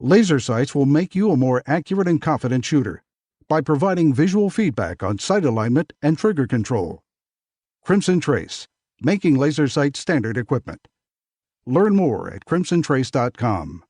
Laser sights will make you a more accurate and confident shooter by providing visual feedback on sight alignment and trigger control. Crimson Trace, making laser sight standard equipment. Learn more at crimsontrace.com.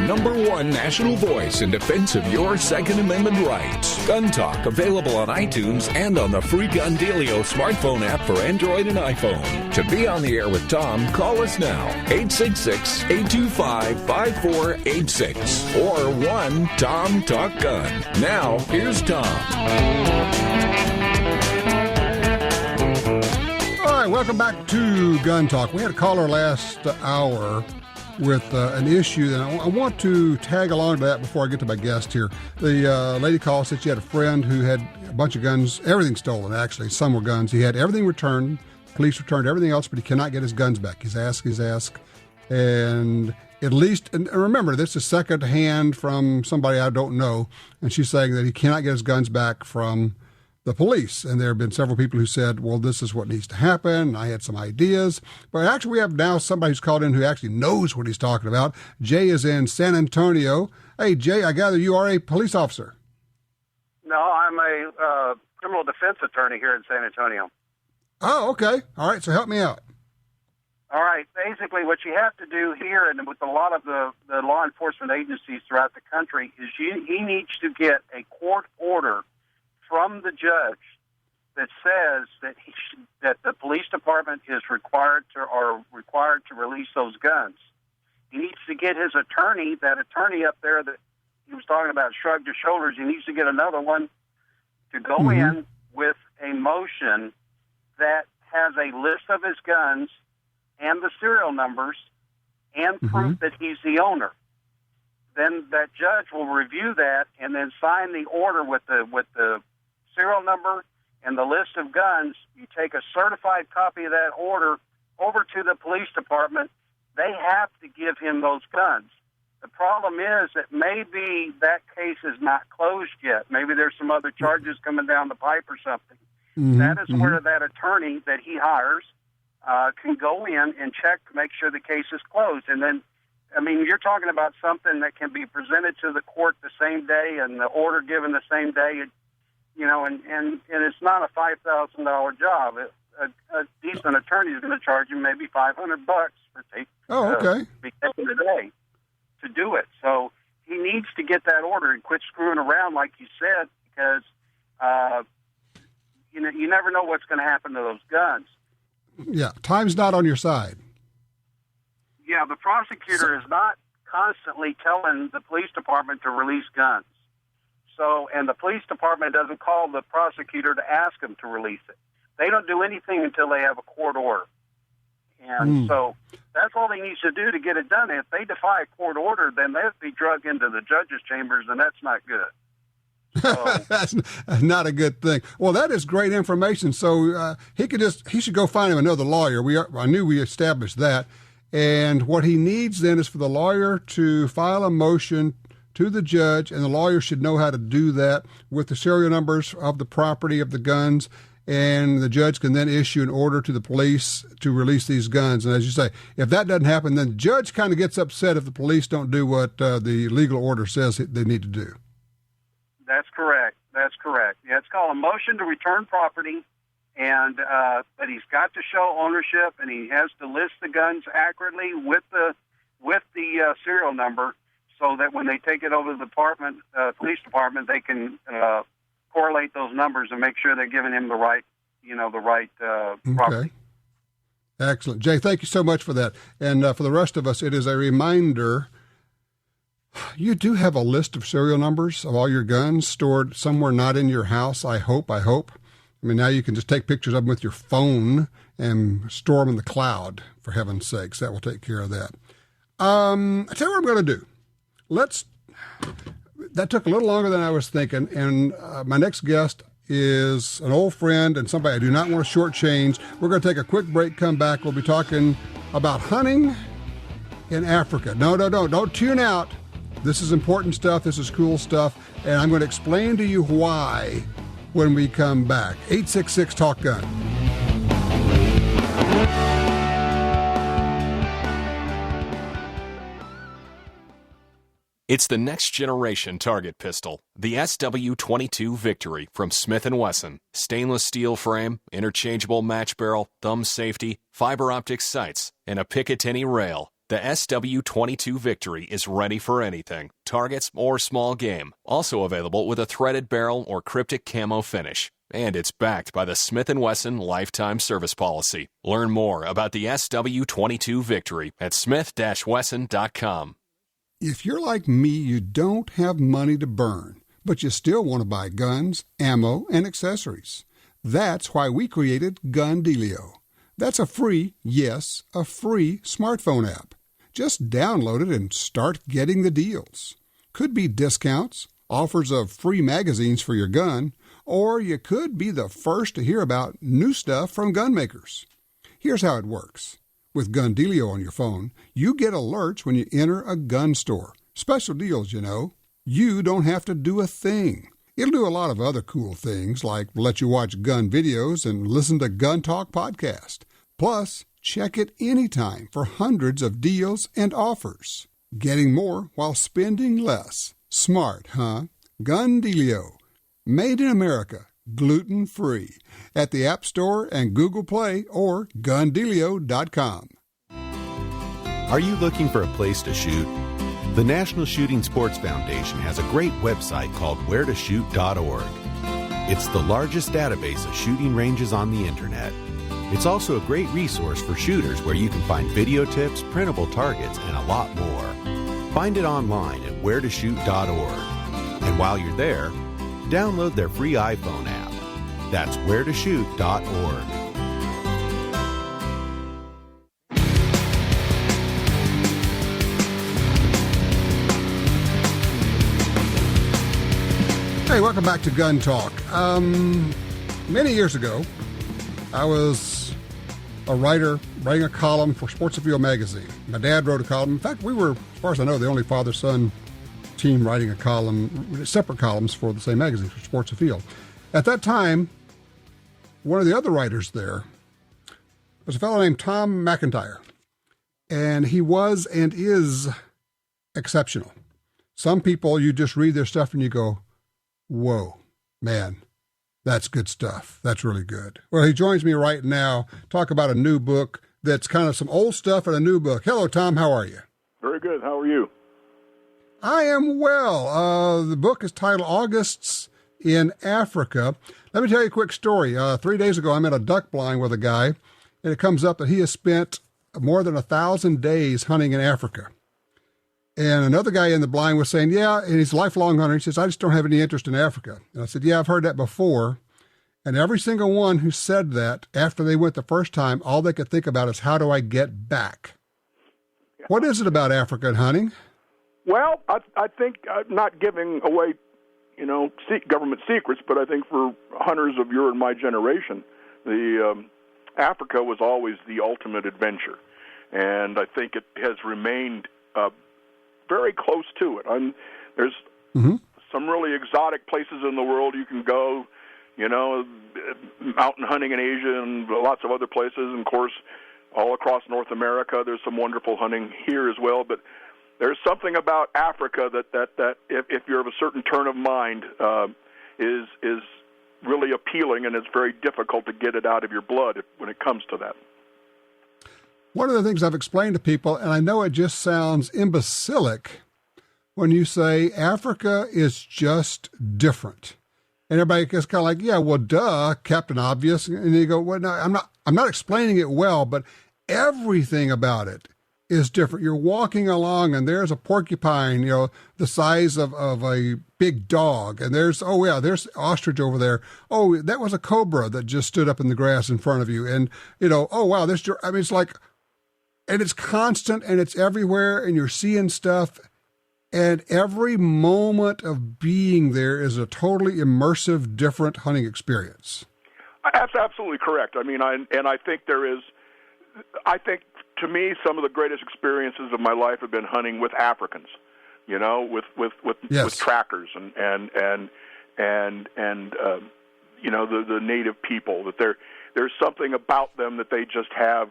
Number one national voice in defense of your Second Amendment rights. Gun Talk, available on iTunes and on the free Gun Dealio smartphone app for Android and iPhone. To be on the air with Tom, call us now, 866-825-5486 or 1-TOM-TALK-GUN. Now, here's Tom. All right, welcome back to Gun Talk. We had a caller last hour with an issue that I want to tag along to that before I get to my guest here. The lady called, said she had a friend who had a bunch of guns, everything stolen actually, some were guns. He had everything returned, police returned everything else, but he cannot get his guns back. He's asked, and at least, and remember, this is second hand from somebody I don't know, and she's saying that he cannot get his guns back from the police. And there have been several people who said, well, this is what needs to happen. I had some ideas. But actually, we have now somebody who's called in who actually knows what he's talking about. Jay is in San Antonio. Hey, Jay, I gather you are a police officer. No, I'm a criminal defense attorney here in San Antonio. Oh, okay. All right, so help me out. All right. Basically, what you have to do here and with a lot of the law enforcement agencies throughout the country is he needs to get a court order from the judge that says that that the police department is required to release those guns. He needs to get his attorney, that attorney up there that he was talking about, shrugged his shoulders. He needs to get another one to go in with a motion that has a list of his guns and the serial numbers and proof that he's the owner. Then that judge will review that and then sign the order with the serial number and the list of guns. You take a certified copy of that order over to the police department. They have to give him those guns. The problem is that maybe that case is not closed yet. Maybe there's some other charges coming down the pipe or something. That is where that attorney that he hires can go in and check to make sure the case is closed. And then, I mean, you're talking about something that can be presented to the court the same day and the order given the same day. You know, and it's not a $5,000 job. A decent attorney is going to charge you maybe $500 for taking the day to do it. So he needs to get that order and quit screwing around, like you said, because you never know what's going to happen to those guns. Yeah, time's not on your side. Yeah, the prosecutor is not constantly telling the police department to release guns. So, and the police department doesn't call the prosecutor to ask them to release it. They don't do anything until they have a court order. And so that's all he needs to do to get it done. If they defy a court order, then they'll be drugged into the judge's chambers, and that's not good. So, that's not a good thing. Well, that is great information. So he should go find him another lawyer. I knew we established that. And what he needs then is for the lawyer to file a motion to the judge, and the lawyer should know how to do that with the serial numbers of the property of the guns, and the judge can then issue an order to the police to release these guns. And as you say, if that doesn't happen, then the judge kind of gets upset if the police don't do what the legal order says they need to do. That's correct. Yeah, it's called a motion to return property, and but he's got to show ownership, and he has to list the guns accurately with the serial number, so that when they take it over to the police department, they can correlate those numbers and make sure they're giving him the right property. Excellent. Jay, thank you so much for that. And for the rest of us, it is a reminder, you do have a list of serial numbers of all your guns stored somewhere not in your house, I hope. I mean, now you can just take pictures of them with your phone and store them in the cloud, for heaven's sakes. That will take care of that. I tell you what I'm going to do. That took a little longer than I was thinking, and my next guest is an old friend and somebody I do not want to shortchange. We're going to take a quick break, come back. We'll be talking about hunting in Africa. No, don't tune out. This is important stuff. This is cool stuff. And I'm going to explain to you why when we come back. 866 Talk Gun. It's the next generation target pistol, the SW22 Victory from Smith & Wesson. Stainless steel frame, interchangeable match barrel, thumb safety, fiber optic sights, and a Picatinny rail. The SW22 Victory is ready for anything, targets or small game. Also available with a threaded barrel or cryptic camo finish. And it's backed by the Smith & Wesson Lifetime Service Policy. Learn more about the SW22 Victory at smith-wesson.com. If you're like me, you don't have money to burn, but you still want to buy guns, ammo, and accessories. That's why we created Gun Dealio. That's a free, yes, a free smartphone app. Just download it and start getting the deals. Could be discounts, offers of free magazines for your gun, or you could be the first to hear about new stuff from gun makers. Here's how it works. With Gun Dealio on your phone, you get alerts when you enter a gun store. Special deals, you know. You don't have to do a thing. It'll do a lot of other cool things, like let you watch gun videos and listen to Gun Talk podcast. Plus, check it anytime for hundreds of deals and offers. Getting more while spending less. Smart, huh? Gun Dealio. Made in America. Gluten-free. At the App Store and Google Play or gundealio.com. Are you looking for a place to shoot? The National Shooting Sports Foundation has a great website called wheretoshoot.org. It's the largest database of shooting ranges on the internet. It's also a great resource for shooters where you can find video tips, printable targets, and a lot more. Find it online at wheretoshoot.org. And while you're there, download their free iPhone app. That's wheretoshoot.org. Hey, welcome back to Gun Talk. Many years ago, I was a writer writing a column for Sports Afield magazine. My dad wrote a column. In fact, we were, as far as I know, the only father-son team writing a column, separate columns for the same magazine, for Sports Afield. At that time, one of the other writers there was a fellow named Tom McIntyre, and he was and is exceptional. Some people, you just read their stuff and you go, whoa, man, that's good stuff. That's really good. Well, he joins me right now, talk about a new book that's kind of some old stuff and a new book. Hello, Tom. How are you? Very good. How are you? I am well. The book is titled Augusts in Africa. Let me tell you a quick story. 3 days ago, I'm at a duck blind with a guy, and it comes up that he has spent more than 1,000 days hunting in Africa. And another guy in the blind was saying, yeah, and he's a lifelong hunter. He says, I just don't have any interest in Africa. And I said, yeah, I've heard that before. And every single one who said that, after they went the first time, all they could think about is, how do I get back? Yeah. What is it about Africa and hunting? Well, I think, not giving away, government secrets, but I think for hunters of your and my generation, Africa was always the ultimate adventure. And I think it has remained very close to it. There's some really exotic places in the world you can go, mountain hunting in Asia and lots of other places. And, of course, all across North America, there's some wonderful hunting here as well. But there's something about Africa that if you're of a certain turn of mind, is really appealing, and it's very difficult to get it out of your blood when it comes to that. One of the things I've explained to people, and I know it just sounds imbecilic when you say Africa is just different. And everybody gets kind of like, yeah, well, duh, Captain Obvious. And you go, well, no, I'm not explaining it well, but everything about it is different. You're walking along and there's a porcupine, the size of a big dog. And there's ostrich over there. Oh, that was a cobra that just stood up in the grass in front of you. And, oh, wow, it's like, and it's constant and it's everywhere and you're seeing stuff. And every moment of being there is a totally immersive, different hunting experience. That's absolutely correct. I think to me, some of the greatest experiences of my life have been hunting with Africans, with trackers and the native people, that there's something about them that they just have.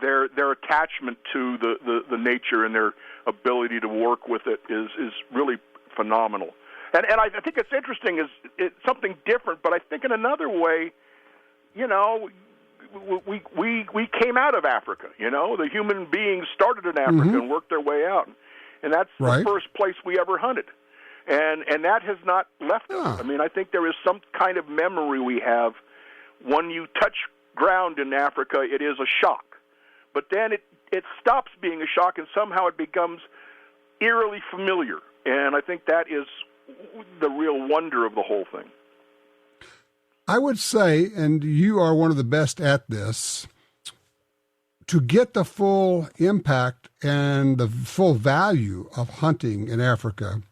Their attachment to the nature and their ability to work with it is really phenomenal. And I think it's interesting. It's something different, but I think in another way, we came out of Africa. The human beings started in Africa and worked their way out, and that's the first place we ever hunted. And that has not left us. I mean, I think there is some kind of memory we have. When you touch ground in Africa, it is a shock. But then it stops being a shock, and somehow it becomes eerily familiar. And I think that is the real wonder of the whole thing. I would say, and you are one of the best at this, to get the full impact and the full value of hunting in Africa,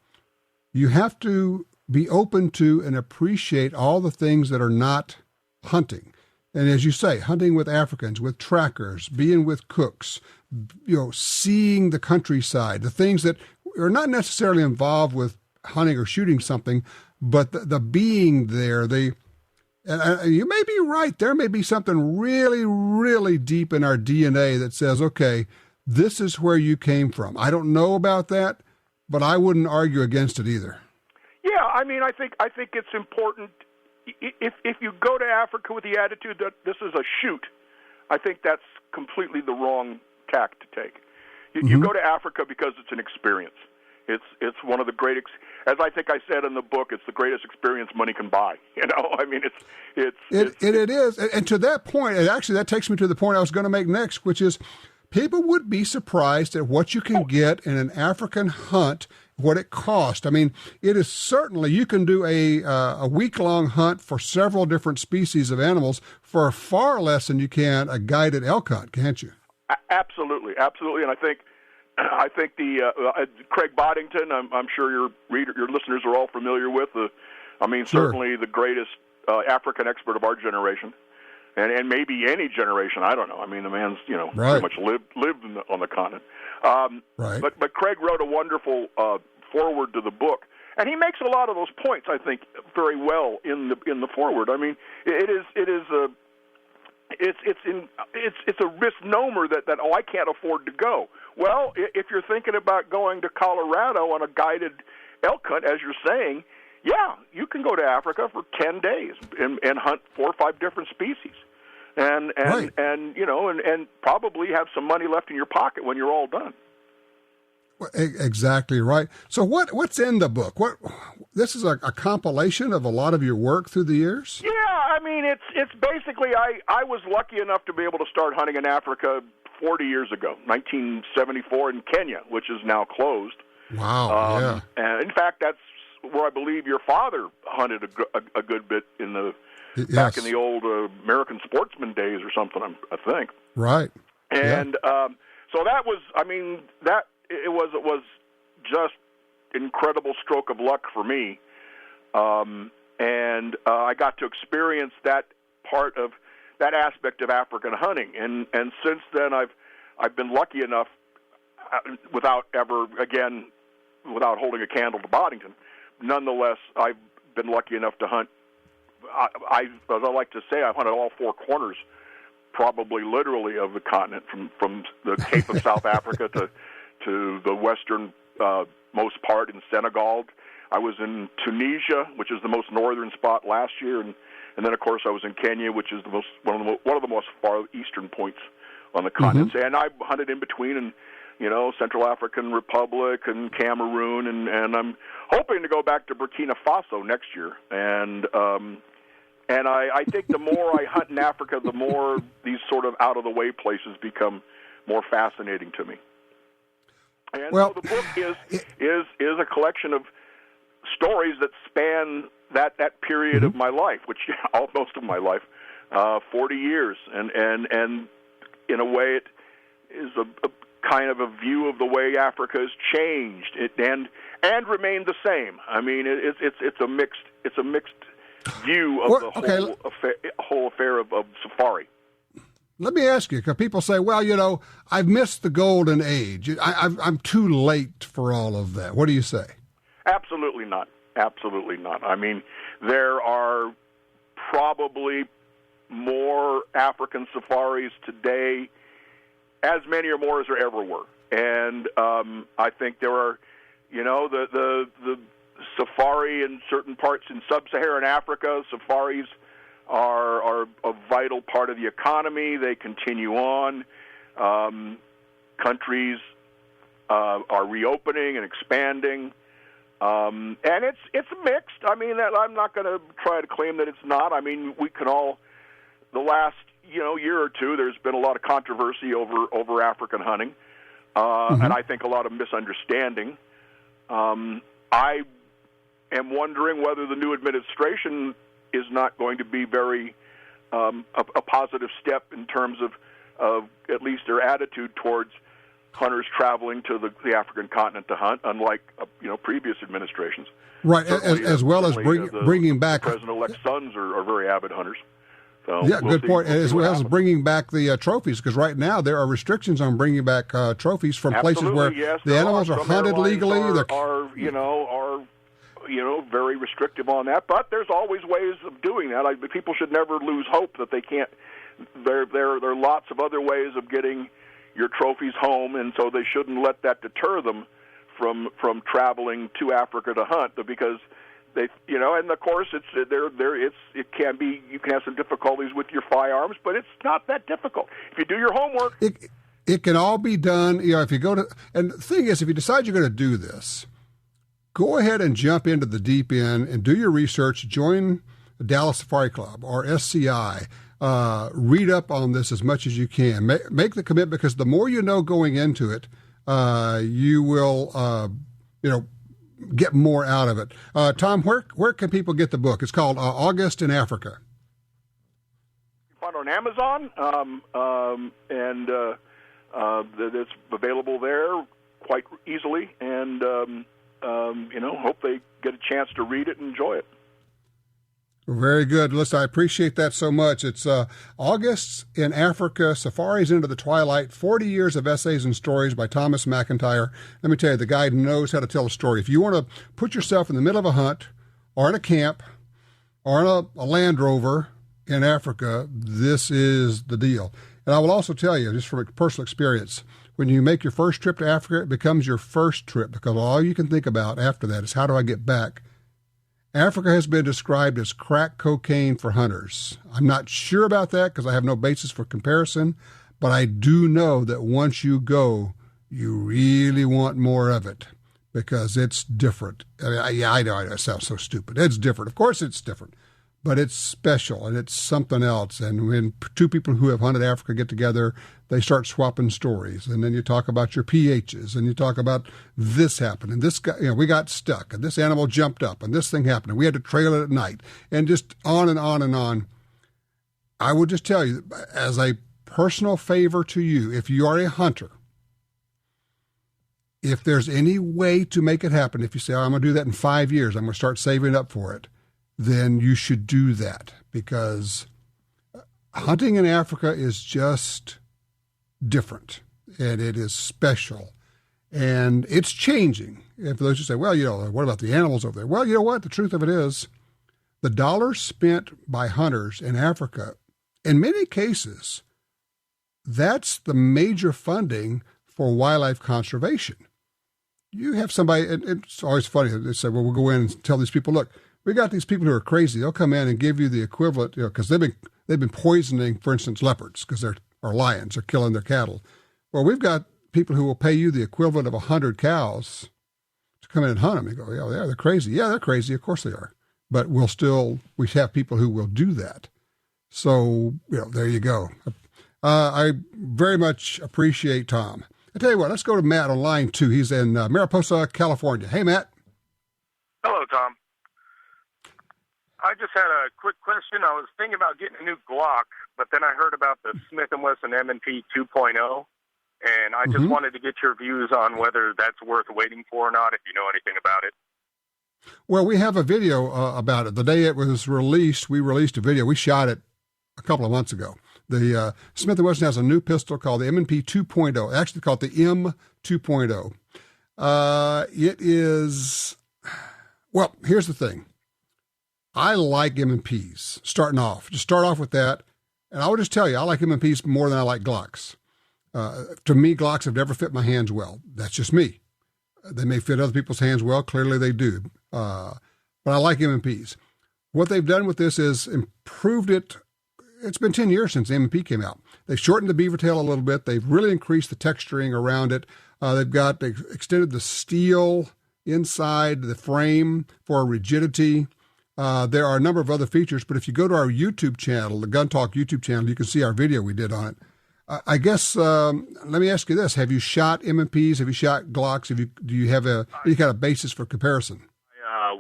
you have to be open to and appreciate all the things that are not hunting. And as you say, hunting with Africans, with trackers, being with cooks, seeing the countryside, the things that are not necessarily involved with hunting or shooting something, but the being there. And you may be right. There may be something really, really deep in our DNA that says, okay, this is where you came from. I don't know about that, but I wouldn't argue against it either. Yeah, I mean, I think it's important. If you go to Africa with the attitude that this is a shoot, I think that's completely the wrong tack to take. You go to Africa because it's an experience. It's one of the great, as I think I said in the book, it's the greatest experience money can buy. I mean, it is. And to that point, and actually that takes me to the point I was going to make next, which is people would be surprised at what you can get in an African hunt, what it costs. I mean, it is certainly, you can do a week-long hunt for several different species of animals for far less than you can a guided elk hunt, can't you? Absolutely. And I think the Craig Boddington, I'm sure your listeners are all familiar with. Certainly the greatest African expert of our generation, and maybe any generation. I don't know. I mean, the man's pretty much lived on the continent. But Craig wrote a wonderful foreword to the book, and he makes a lot of those points, I think, very well in the foreword. I mean, it's a misnomer that I can't afford to go. Well, if you're thinking about going to Colorado on a guided elk hunt, as you're saying, yeah, you can go to Africa for 10 days and hunt 4 or 5 different species, and probably have some money left in your pocket when you're all done. Exactly right. So what's in the book? This is a compilation of a lot of your work through the years? Yeah, I mean, it's basically, I was lucky enough to be able to start hunting in Africa 40 years ago, 1974 in Kenya, which is now closed. Wow, yeah. And in fact, that's where I believe your father hunted a good bit back in the old American sportsman days or something, I think. Right. And so that was, it was just incredible stroke of luck for me. And I got to experience that part of that aspect of African hunting. And since then I've been lucky enough, without holding a candle to Boddington, nonetheless, I've been lucky enough to hunt. As I like to say, I've hunted all 4 corners, probably literally, of the continent, from the Cape of South Africa to the western most part in Senegal. I was in Tunisia, which is the most northern spot last year, and then of course I was in Kenya, which is one of the most far eastern points on the continent. And I hunted in between, and Central African Republic and Cameroon, and I'm hoping to go back to Burkina Faso next year. And I think the more I hunt in Africa, the more these sort of out of the way places become more fascinating to me. And so the book is a collection of stories that span that period of my life, which most of my life, 40 years, and in a way it is a kind of a view of the way Africa has changed and remained the same. I mean, it's a mixed view of the whole affair of safari. let me ask you, because people say, well, I've missed the golden age. I'm too late for all of that. What do you say? Absolutely not. Absolutely not. I mean, there are probably more African safaris today, as many or more as there ever were. And I think there are, the safari in certain parts in sub-Saharan Africa, safaris are a vital part of the economy. They continue on. Countries are reopening and expanding. And it's mixed. I mean, I'm not going to try to claim that it's not. I mean, we can all, the last year or two, there's been a lot of controversy over African hunting, and I think a lot of misunderstanding. I am wondering whether the new administration is not going to be very a positive step in terms of at least their attitude towards hunters traveling to the African continent to hunt, unlike previous administrations. Right, as well as bringing back President-elect's sons are very avid hunters. So yeah, good point. As well as bringing back the trophies, because right now there are restrictions on bringing back trophies from places where the animals are hunted legally. Are very restrictive on that, but there's always ways of doing that. People should never lose hope that they can't. There are lots of other ways of getting your trophies home, and so they shouldn't let that deter them from traveling to Africa to hunt, because they, and of course it can be, you can have some difficulties with your firearms, but it's not that difficult if you do your homework. It can all be done. If you go to, and the thing is, if you decide you're going to do this, go ahead and jump into the deep end and do your research. Join the Dallas Safari Club or SCI. Read up on this as much as you can. Make the commitment, because the more you know going into it, you will, get more out of it. Tom, where can people get the book? It's called August in Africa. You can find it on Amazon, and it's available there quite easily. And hope they get a chance to read it and enjoy it. Very good. Listen, I appreciate that so much. It's August in Africa, Safaris into the Twilight, 40 Years of Essays and Stories by Thomas McIntyre. Let me tell you, the guy knows how to tell a story. If you want to put yourself in the middle of a hunt or in a camp or in a Land Rover in Africa, this is the deal. And I will also tell you, just from personal experience, when you make your first trip to Africa, it becomes your first trip, because all you can think about after that is, how do I get back? Africa has been described as crack cocaine for hunters. I'm not sure about that because I have no basis for comparison, but I do know that once you go, you really want more of it, because it's different. I know it sounds so stupid. It's different. Of course it's different, but it's special and it's something else. And when two people who have hunted Africa get together, they start swapping stories. And then you talk about your pHs, and you talk about this happened, and this guy, we got stuck, and this animal jumped up, and this thing happened, and we had to trail it at night, and just on and on and on. I would just tell you, as a personal favor to you, if you are a hunter, if there's any way to make it happen, if you say, I'm going to do that in 5 years, I'm going to start saving up for it, then you should do that, because hunting in Africa is just different, and it is special, and it's changing. And for those who say, well, what about the animals over there? Well, you know what? The truth of it is, the dollars spent by hunters in Africa, in many cases, that's the major funding for wildlife conservation. You have somebody, and it's always funny, they say, well, we'll go in and tell these people, look, we got these people who are crazy. They'll come in and give you the equivalent, because they've been poisoning, for instance, leopards, or lions are killing their cattle. Well, we've got people who will pay you the equivalent of 100 cows to come in and hunt them. You go, yeah, they're crazy. Yeah, they're crazy. Of course they are. But we have people who will do that. So, there you go. I very much appreciate Tom. I tell you what, let's go to Matt on line 2. He's in Mariposa, California. Hey, Matt. Hello, Tom. I just had a quick question. I was thinking about getting a new Glock, but then I heard about the Smith & Wesson M&P 2.0, and I just wanted to get your views on whether that's worth waiting for or not, if you know anything about it. Well, we have a video about it. The day it was released, we released a video. We shot it a couple of months ago. The Smith & Wesson has a new pistol called the M&P 2.0. Actually called the M 2.0. It is, well, here's the thing. I like M&Ps starting off. Just start off with that. And I will just tell you, I like M&Ps more than I like Glocks. To me, Glocks have never fit my hands well. That's just me. They may fit other people's hands well. Clearly they do. But I like M&Ps. What they've done with this is improved it. It's been 10 years since the M&P came out. They've shortened the beaver tail a little bit. They've really increased the texturing around it. They've extended the steel inside the frame for rigidity. There are a number of other features, but if you go to our YouTube channel, the Gun Talk YouTube channel, you can see our video we did on it. I guess, let me ask you this. Have you shot M&Ps? Have you shot Glocks? Do you have any kind of basis for comparison?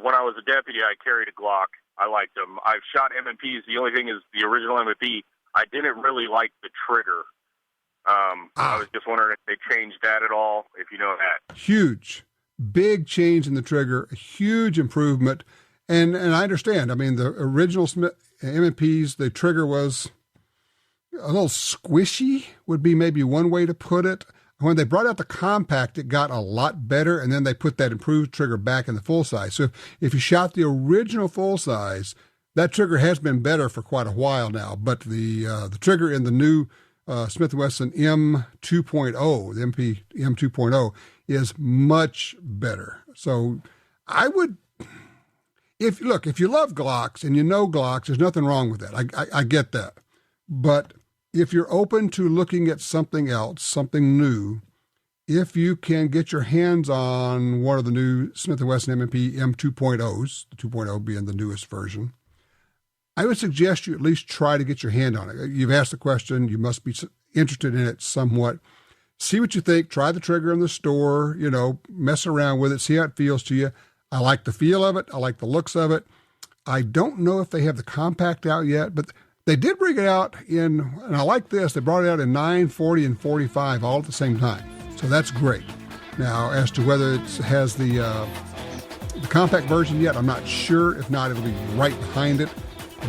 When I was a deputy, I carried a Glock. I liked them. I've shot M&Ps. The only thing is the original M&P, I didn't really like the trigger. I was just wondering if they changed that at all, if you know that. Huge. Big change in the trigger. A huge improvement. And I understand. I mean, the original M&Ps, the trigger was a little squishy, would be maybe one way to put it. When they brought out the compact, it got a lot better, and then they put that improved trigger back in the full size. So if you shot the original full size, that trigger has been better for quite a while now. But the trigger in the new Smith & Wesson M 2.0, the MP M 2.0, is much better. So I would, if you love Glocks and you know Glocks, there's nothing wrong with that. I get that. But if you're open to looking at something else, something new, if you can get your hands on one of the new Smith & Wesson M&P M2.0s, the 2.0 being the newest version, I would suggest you at least try to get your hand on it. You've asked the question. You must be interested in it somewhat. See what you think. Try the trigger in the store, mess around with it, see how it feels to you. I like the feel of it. I like the looks of it. I don't know if they have the compact out yet, but they did bring it out and I like this, they brought it out in 9, 40, and 45 all at the same time. So that's great. Now, as to whether it has the compact version yet, I'm not sure. If not, it'll be right behind it.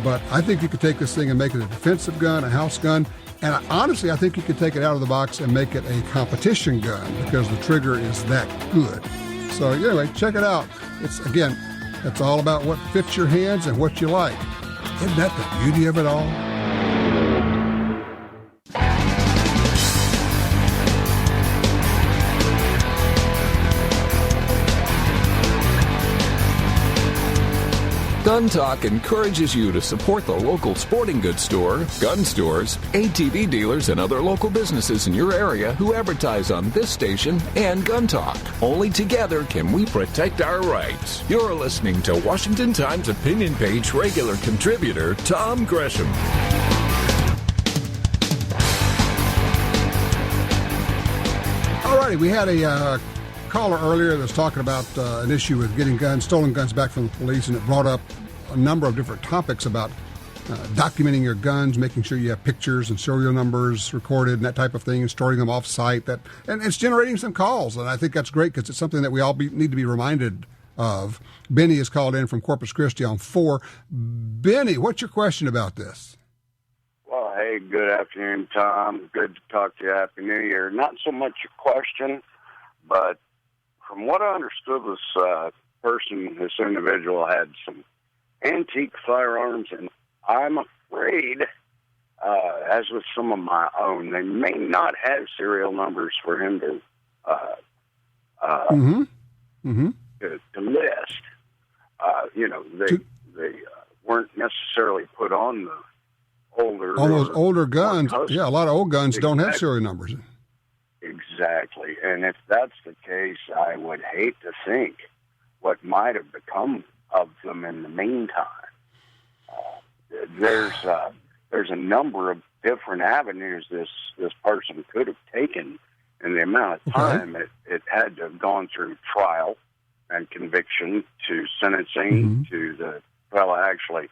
But I think you could take this thing and make it a defensive gun, a house gun. And honestly, I think you could take it out of the box and make it a competition gun because the trigger is that good. So anyway, check it out. It's all about what fits your hands and what you like. Isn't that the beauty of it all? Gun Talk encourages you to support the local sporting goods store, gun stores, ATV dealers, and other local businesses in your area who advertise on this station and Gun Talk. Only together can we protect our rights. You're listening to Washington Times opinion page regular contributor Tom Gresham. All righty, we had a caller earlier that was talking about an issue with getting stolen guns back from the police, and it brought up a number of different topics about documenting your guns, making sure you have pictures and serial numbers recorded and that type of thing, and storing them off site. And it's generating some calls, and I think that's great because it's something that we all need to be reminded of. Benny is called in from Corpus Christi on 4. Benny, what's your question about this? Well, hey, good afternoon, Tom. Good to talk to you. Happy New Year. Not so much a question, but from what I understood, this individual had some antique firearms, and I'm afraid, as with some of my own, they may not have serial numbers for him to list. They weren't necessarily put on the older. On those older guns, yeah, a lot of old guns don't have serial numbers. Exactly. And if that's the case, I would hate to think what might have become of them in the meantime. There's a number of different avenues this person could have taken in the amount of time it had to have gone through trial and conviction to sentencing to the fellow actually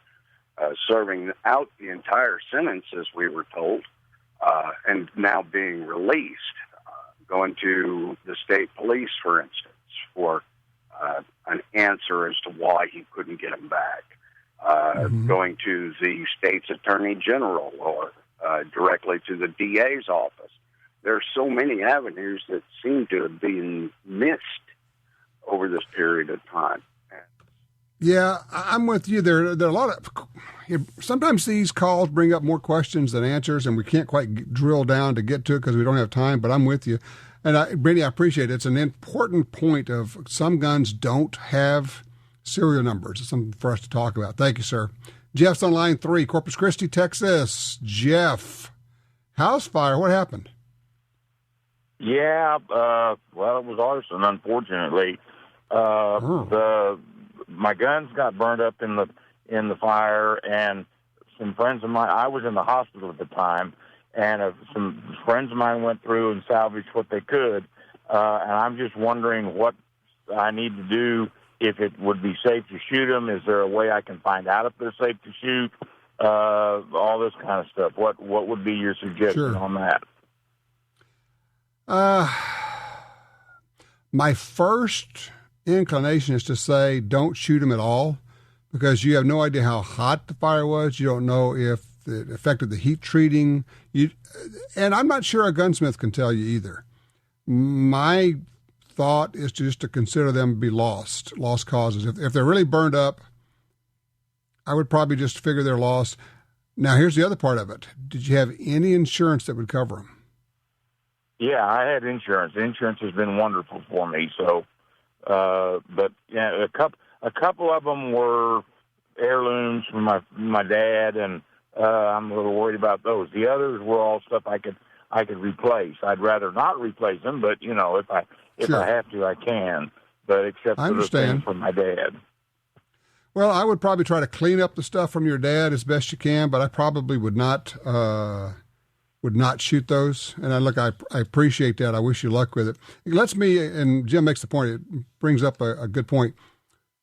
serving out the entire sentence, as we were told, and now being released. Going to the state police, for instance, for an answer as to why he couldn't get him back. Going to the state's attorney general or directly to the DA's office. There's so many avenues that seem to have been missed over this period of time. Yeah, I'm with you. There are a lot of. Sometimes these calls bring up more questions than answers, and we can't quite drill down to get to it because we don't have time. But I'm with you, and Brady, I appreciate it. It's an important point of some guns don't have serial numbers. It's something for us to talk about. Thank you, sir. Jeff's on line 3, Corpus Christi, Texas. Jeff, house fire. What happened? Yeah, well, it was arson, unfortunately. My guns got burned up in the fire, and some friends of mine, I was in the hospital at the time, and some friends of mine went through and salvaged what they could, and I'm just wondering what I need to do, if it would be safe to shoot them. Is there a way I can find out if they're safe to shoot? All this kind of stuff. What would be your suggestion on that? My first inclination is to say don't shoot them at all, because you have no idea how hot the fire was. You don't know if it affected the heat treating. And I'm not sure a gunsmith can tell you either. My thought is just to consider them to be lost causes. If they're really burned up, I would probably just figure they're lost. Now, here's the other part of it. Did you have any insurance that would cover them? Yeah, I had insurance. Insurance has been wonderful for me. So, but yeah, a couple of them were heirlooms from my dad, and I'm a little worried about those. The others were all stuff I could replace. I'd rather not replace them, but if I have to, I can. But except for the thing from my dad. Well, I would probably try to clean up the stuff from your dad as best you can, but I probably would not shoot those. And I appreciate that. I wish you luck with it. It lets me, and Jim makes the point, it brings up a good point.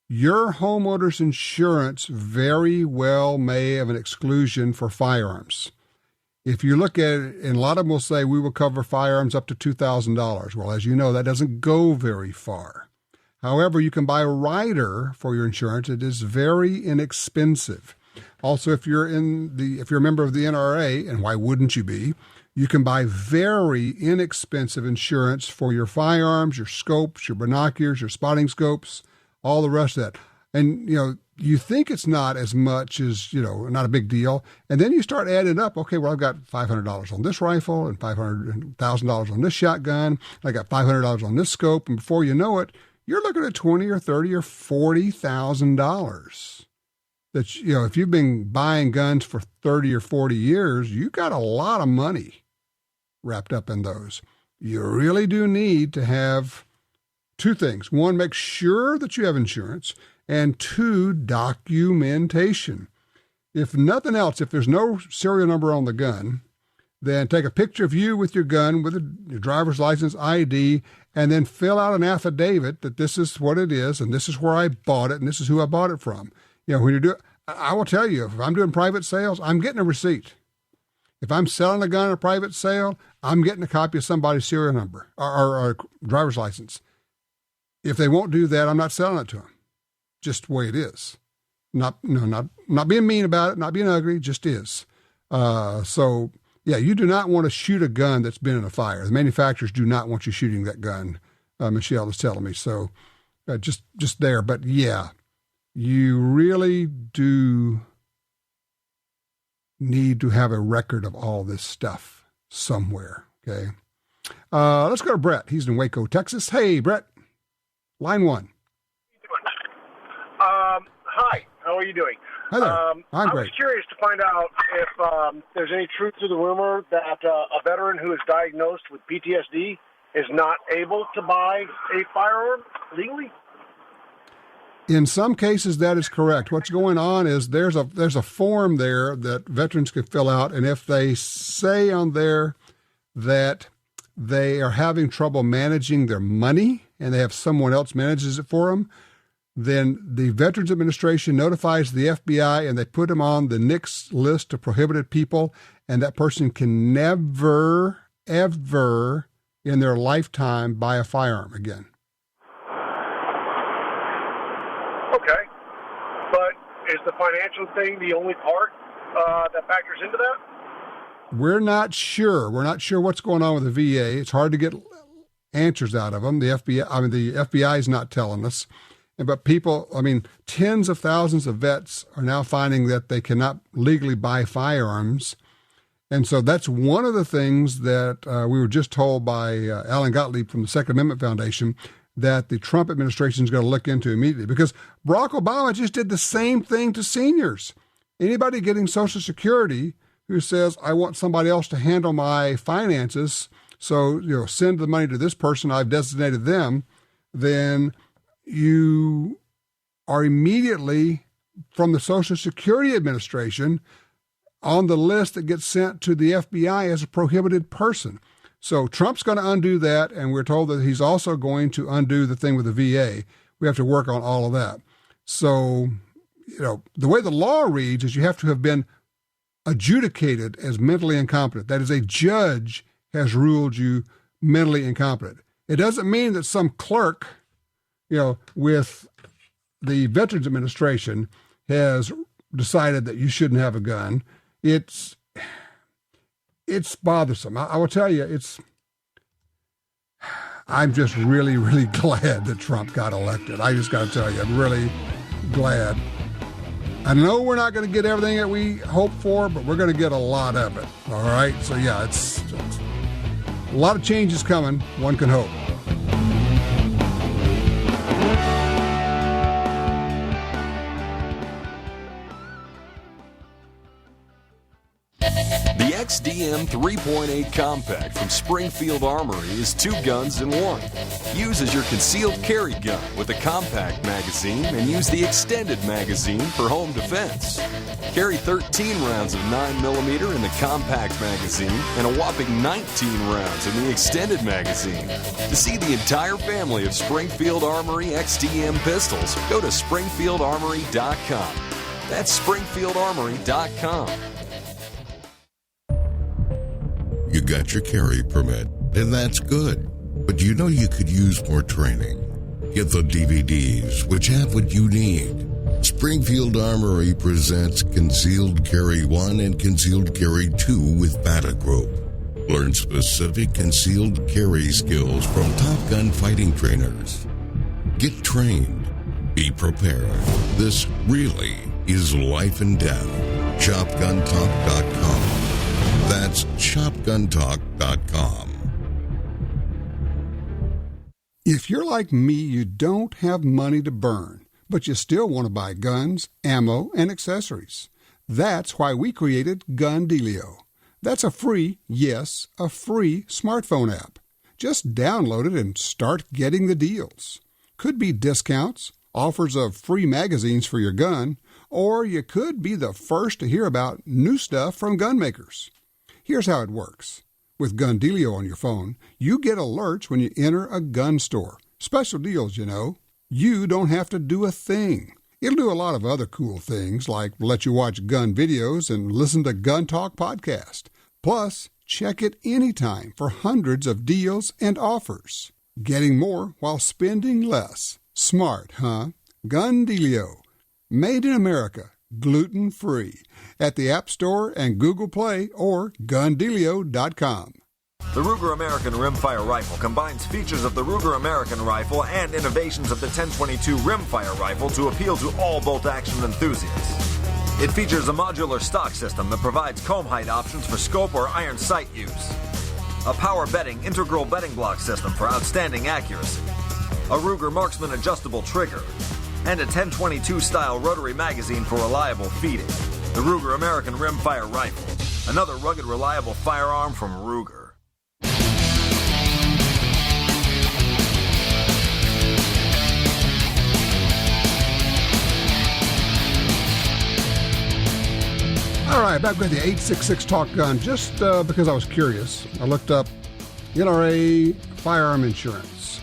Your homeowner's insurance very well may have an exclusion for firearms. If you look at it, and a lot of them will say we will cover firearms up to $2,000. Well, as you know, that doesn't go very far. However, you can buy a rider for your insurance. It is very inexpensive. Also, if you're a member of the NRA, and why wouldn't you be, you can buy very inexpensive insurance for your firearms, your scopes, your binoculars, your spotting scopes, all the rest of that. And, you think it's not as much as, not a big deal. And then you start adding up, okay, well, I've got $500 on this rifle and $1,000 on this shotgun. I got $500 on this scope. And before you know it, you're looking at $20,000 or $30,000 or $40,000. That, if you've been buying guns for 30 or 40 years, you got a lot of money wrapped up in those. You really do need to have two things. One, make sure that you have insurance, and two, documentation. If nothing else, if there's no serial number on the gun, then take a picture of you with your gun, with your driver's license, ID, and then fill out an affidavit that this is what it is, and this is where I bought it, and this is who I bought it from. When you do it, I will tell you, if I'm doing private sales, I'm getting a receipt. If I'm selling a gun at a private sale, I'm getting a copy of somebody's serial number or driver's license. If they won't do that, I'm not selling it to them. Just the way it is. Not being mean about it, not being ugly, just is. So, yeah, you do not want to shoot a gun that's been in a fire. The manufacturers do not want you shooting that gun, Michelle is telling me. So, just there. But, yeah, you really do need to have a record of all this stuff somewhere, okay? Let's go to Brett. He's in Waco, Texas. Hey, Brett, line 1. Hi, how are you doing? Hi there. I'm great. I was curious to find out if there's any truth to the rumor that a veteran who is diagnosed with PTSD is not able to buy a firearm legally? In some cases, that is correct. What's going on is there's a form there that veterans can fill out, and if they say on there that they are having trouble managing their money and they have someone else manages it for them, then the Veterans Administration notifies the FBI and they put them on the NICS list of prohibited people, and that person can never, ever in their lifetime buy a firearm again. Okay. But is the financial thing the only part that factors into that? We're not sure. We're not sure what's going on with the VA. It's hard to get answers out of them. The FBI is not telling us. But people, tens of thousands of vets are now finding that they cannot legally buy firearms. And so that's one of the things that we were just told by Alan Gottlieb from the Second Amendment Foundation that the Trump administration is going to look into immediately, because Barack Obama just did the same thing to seniors. Anybody getting Social Security who says, I want somebody else to handle my finances, so send the money to this person, I've designated them, then you are immediately from the Social Security Administration on the list that gets sent to the FBI as a prohibited person. So Trump's going to undo that, and we're told that he's also going to undo the thing with the VA. We have to work on all of that. So, the way the law reads is you have to have been adjudicated as mentally incompetent. That is, a judge has ruled you mentally incompetent. It doesn't mean that some clerk with the Veterans Administration has decided that you shouldn't have a gun. It's bothersome. I will tell you, I'm just really, really glad that Trump got elected. I just got to tell you, I'm really glad. I know we're not going to get everything that we hope for, but we're going to get a lot of it. All right? So, yeah, it's a lot of changes coming, one can hope. The XDM 3.8 Compact from Springfield Armory is 2 guns in 1. Use as your concealed carry gun with a compact magazine and use the extended magazine for home defense. Carry 13 rounds of 9mm in the compact magazine and a whopping 19 rounds in the extended magazine. To see the entire family of Springfield Armory XDM pistols, go to SpringfieldArmory.com. That's SpringfieldArmory.com. You got your carry permit, and that's good. But you could use more training. Get the DVDs, which have what you need. Springfield Armory presents Concealed Carry 1 and Concealed Carry 2 with Bata Group. Learn specific concealed carry skills from Top Gun fighting trainers. Get trained. Be prepared. This really is life and death. ShopGunTalk.com. That's ShopGunTalk.com. If you're like me, you don't have money to burn, but you still want to buy guns, ammo, and accessories. That's why we created Gun Dealio. That's a free smartphone app. Just download it and start getting the deals. Could be discounts, offers of free magazines for your gun, or you could be the first to hear about new stuff from gun makers. Here's how it works. With Gun Dealio on your phone, you get alerts when you enter a gun store. Special deals, You don't have to do a thing. It'll do a lot of other cool things, like let you watch gun videos and listen to Gun Talk podcast. Plus, check it anytime for hundreds of deals and offers. Getting more while spending less. Smart, huh? Gun Dealio. Made in America. Gluten-free. At the App Store and Google Play or GunDealio.com. The Ruger American Rimfire Rifle combines features of the Ruger American Rifle and innovations of the 1022 Rimfire Rifle to appeal to all bolt-action enthusiasts. It features a modular stock system that provides comb height options for scope or iron sight use, a power bedding integral bedding block system for outstanding accuracy, a Ruger Marksman adjustable trigger, and a 1022 style rotary magazine for reliable feeding. The Ruger American Rimfire Rifle, another rugged, reliable firearm from Ruger. All right, back with the 866 Talk Gun. Just because I was curious, I looked up NRA firearm insurance.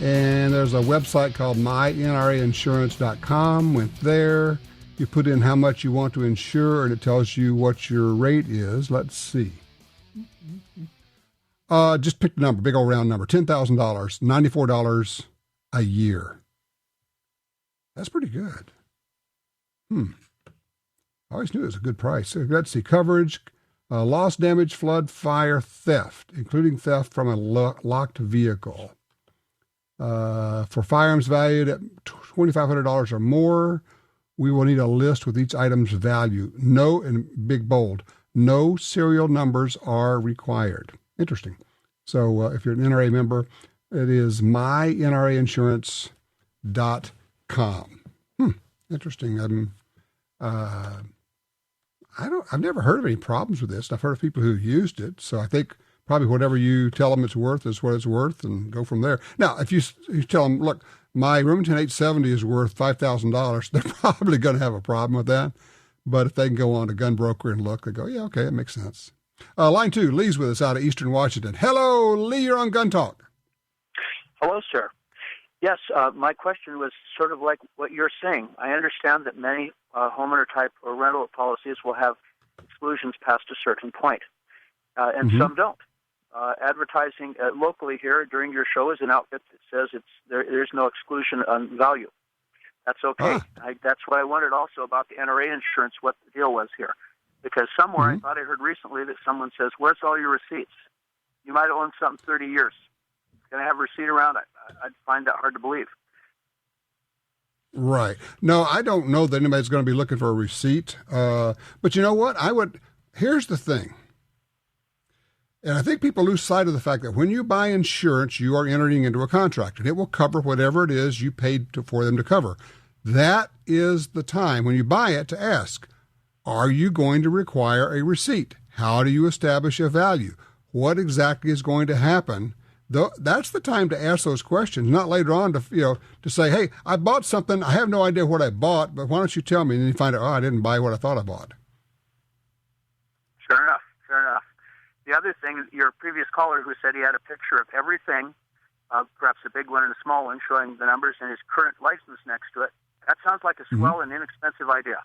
And there's a website called mynrainsurance.com. Went there. You put in how much you want to insure, and it tells you what your rate is. Let's see. Just pick the number, big old round number, $10,000, $94 a year. That's pretty good. I always knew it was a good price. So let's see. Coverage, Loss, damage, flood, fire, theft, including theft from a locked vehicle. For firearms valued at $2,500 or more, we will need a list with each item's value. No, in big bold, no serial numbers are required. Interesting. So if you're an NRA member, it is mynrainsurance.com. Interesting. I've never heard of any problems with this. I've heard of people who used it, so I think probably whatever you tell them it's worth is what it's worth, and go from there. Now, if you tell them, look, my Remington 870 is worth $5,000, they're probably going to have a problem with that. But if they can go on to Gun Broker and look, they go, yeah, okay, it makes sense. Line 2, Lee's with us out of Eastern Washington. Hello, Lee, you're on Gun Talk. Hello, sir. Yes, my question was sort of like what you're saying. I understand that many homeowner type or rental policies will have exclusions past a certain point, and some don't. Advertising locally here during your show is an outfit that says there's no exclusion on value. That's okay. That's what I wondered also about the NRA insurance, what the deal was here. Because somewhere I thought I heard recently that someone says, where's all your receipts? You might have owned something 30 years. Going to have a receipt around it. I'd find that hard to believe. Right. No, I don't know that anybody's going to be looking for a receipt. But you know what? Here's the thing. And I think people lose sight of the fact that when you buy insurance, you are entering into a contract, and it will cover whatever it is you paid for them to cover. That is the time when you buy it to ask, are you going to require a receipt? How do you establish a value? What exactly is going to happen? That's the time to ask those questions, not later on to say, hey, I bought something. I have no idea what I bought, but why don't you tell me? And then you find out, I didn't buy what I thought I bought. Sure enough. The other thing, your previous caller who said he had a picture of everything, perhaps a big one and a small one, showing the numbers and his current license next to it. That sounds like a swell and inexpensive idea.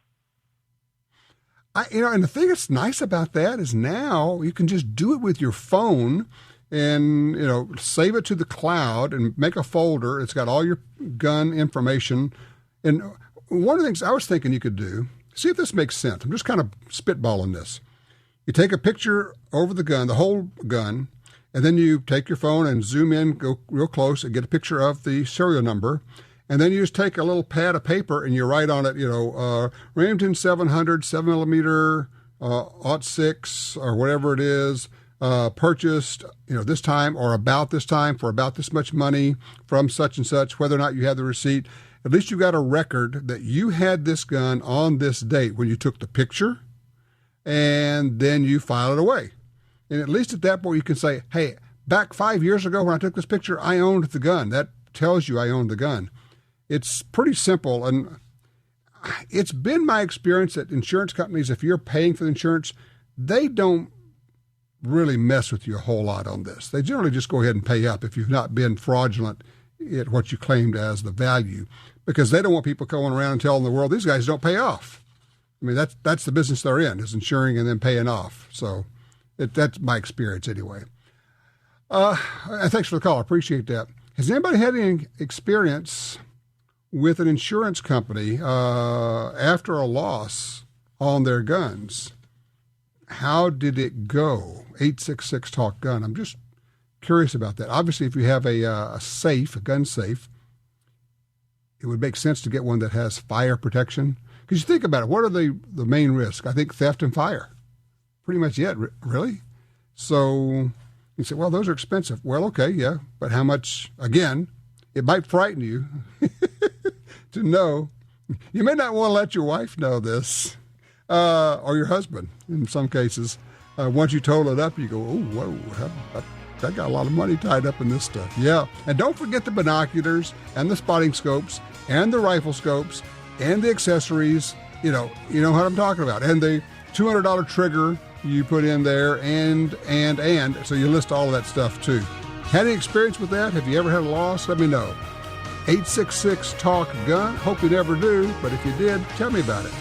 And the thing that's nice about that is now you can just do it with your phone and, save it to the cloud and make a folder. It's got all your gun information. And one of the things I was thinking you could do, see if this makes sense. I'm just kind of spitballing this. You take a picture over the gun, the whole gun, and then you take your phone and zoom in, go real close and get a picture of the serial number. And then you just take a little pad of paper and you write on it, Remington 700, 7mm, 06, or whatever it is, purchased, this time or about this time for about this much money from such and such, whether or not you have the receipt. At least you got a record that you had this gun on this date when you took the picture, and then you file it away. And at least at that point you can say, hey, back 5 years ago when I took this picture, I owned the gun. That tells you I owned the gun. It's pretty simple, and it's been my experience that insurance companies, if you're paying for the insurance, they don't really mess with you a whole lot on this. They generally just go ahead and pay up if you've not been fraudulent at what you claimed as the value, because they don't want people going around and telling the world, these guys don't pay off. I mean, that's the business they're in, is insuring and then paying off. So that's my experience anyway. Thanks for the call. I appreciate that. Has anybody had any experience with an insurance company after a loss on their guns? How did it go? 866 Talk Gun. I'm just curious about that. Obviously, if you have a safe, a gun safe, it would make sense to get one that has fire protection. Because you think about it, what are the main risks? I think theft and fire. Pretty much it, really? So you say, well, those are expensive. Well, okay, yeah, but how much? Again, it might frighten you to know. You may not want to let your wife know this, or your husband in some cases. Once you total it up, you go, oh, whoa, I got a lot of money tied up in this stuff. Yeah, and don't forget the binoculars and the spotting scopes and the rifle scopes and the accessories. You know what I'm talking about. And the $200 trigger you put in there, and so you list all of that stuff too. Had any experience with that? Have you ever had a loss? Let me know. 866 Talk Gun. Hope you never do, but if you did, tell me about it.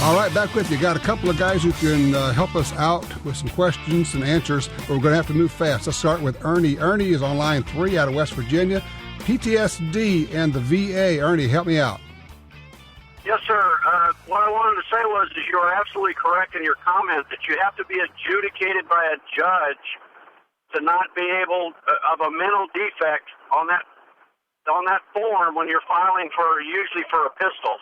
All right, back with you. Got a couple of guys who can help us out with some questions and answers, but we're going to have to move fast. Let's start with Ernie. Ernie is on line 3 out of West Virginia. PTSD and the VA. Ernie, help me out. Yes, sir. What I wanted to say was that you are absolutely correct in your comment that you have to be adjudicated by a judge to not be able of a mental defect on that form when you're filing usually for a pistol.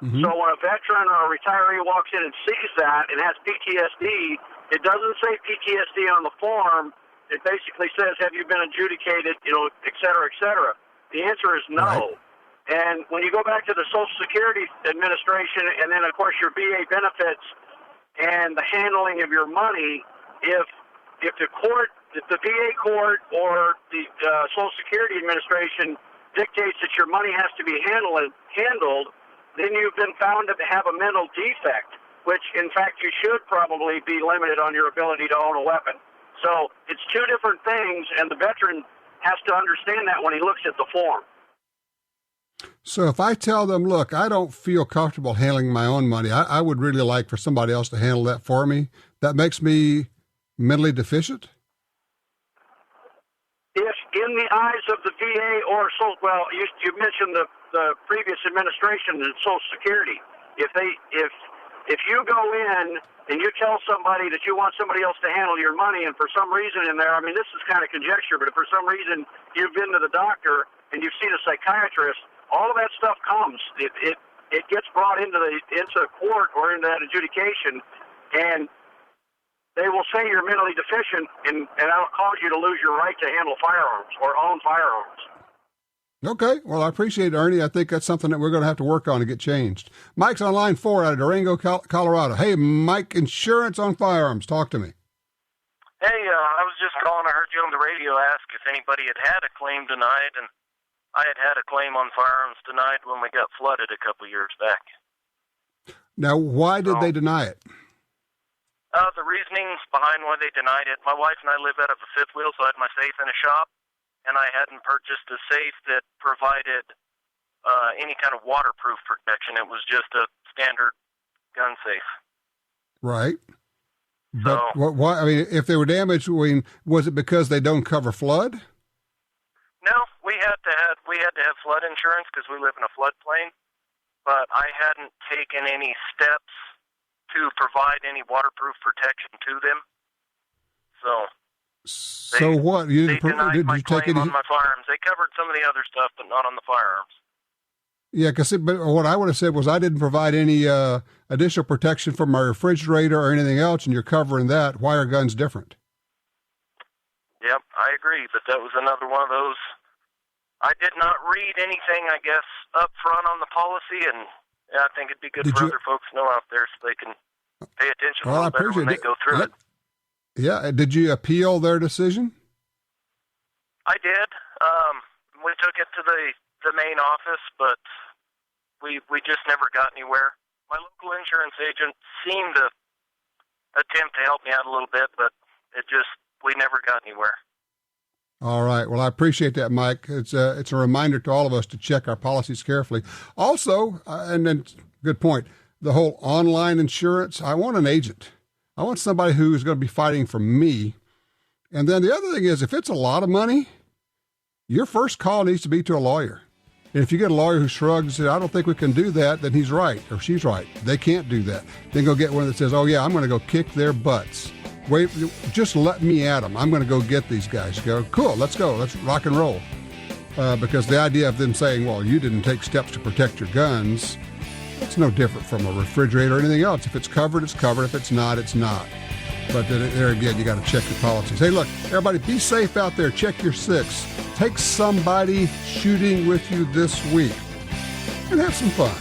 So when a veteran or a retiree walks in and sees that and has PTSD, it doesn't say PTSD on the form. It basically says, have you been adjudicated, et cetera, et cetera. The answer is no. Right. And when you go back to the Social Security Administration and then, of course, your VA benefits and the handling of your money, if the VA court or the Social Security Administration dictates that your money has to be handled, then you've been found to have a mental defect, which, in fact, you should probably be limited on your ability to own a weapon. So it's two different things, and the veteran has to understand that when he looks at the form. So if I tell them, look, I don't feel comfortable handling my own money, I would really like for somebody else to handle that for me, that makes me mentally deficient? If in the eyes of the VA or you mentioned the previous administration and Social Security, if you go in and you tell somebody that you want somebody else to handle your money, and for some reason in there, I mean, this is kind of conjecture, but if for some reason you've been to the doctor and you've seen a psychiatrist, all of that stuff comes. It gets brought into court or into that adjudication, and they will say you're mentally deficient, and that'll cause you to lose your right to handle firearms or own firearms. Okay. Well, I appreciate it, Ernie. I think that's something that we're going to have to work on to get changed. Mike's on line 4 out of Durango, Colorado. Hey, Mike, insurance on firearms. Talk to me. Hey, I was just calling. I heard you on the radio ask if anybody had a claim denied, and I had a claim on firearms denied when we got flooded a couple years back. Now, why did they deny it? The reasonings behind why they denied it, my wife and I live out of a fifth wheel, so I had my safe in a shop, and I hadn't purchased a safe that provided any kind of waterproof protection. It was just a standard gun safe. Right. But why? I mean, if they were damaged, was it because they don't cover flood? No, we had to have flood insurance because we live in a floodplain, but I hadn't taken any steps to provide any waterproof protection to them. So what? You didn't denied my claim on my firearms. They covered some of the other stuff, but not on the firearms. Yeah, but what I would have said was I didn't provide any additional protection for my refrigerator or anything else, and you're covering that. Why are guns different? Yep, I agree, but that was another one of those. I did not read anything, I guess, up front on the policy, and I think it'd be good for other folks to know out there so they can pay attention a little better when they go through it. Yeah, did you appeal their decision? I did. We took it to the main office, but we just never got anywhere. My local insurance agent seemed to attempt to help me out a little bit, but we never got anywhere. All right. Well, I appreciate that, Mike. It's a reminder to all of us to check our policies carefully. Also, and then good point, the whole online insurance, I want an agent. I want somebody who is going to be fighting for me. And then the other thing is, if it's a lot of money, your first call needs to be to a lawyer. And if you get a lawyer who shrugs, I don't think we can do that, then he's right or she's right. They can't do that. Then go get one that says, oh, yeah, I'm going to go kick their butts. Wait, just let me at them. I'm going to go get these guys. Go, cool, let's go. Let's rock and roll. Because the idea of them saying, well, you didn't take steps to protect your guns, it's no different from a refrigerator or anything else. If it's covered, it's covered. If it's not, it's not. But there again, you got to check your policies. Hey, look, everybody, be safe out there. Check your six. Take somebody shooting with you this week and have some fun.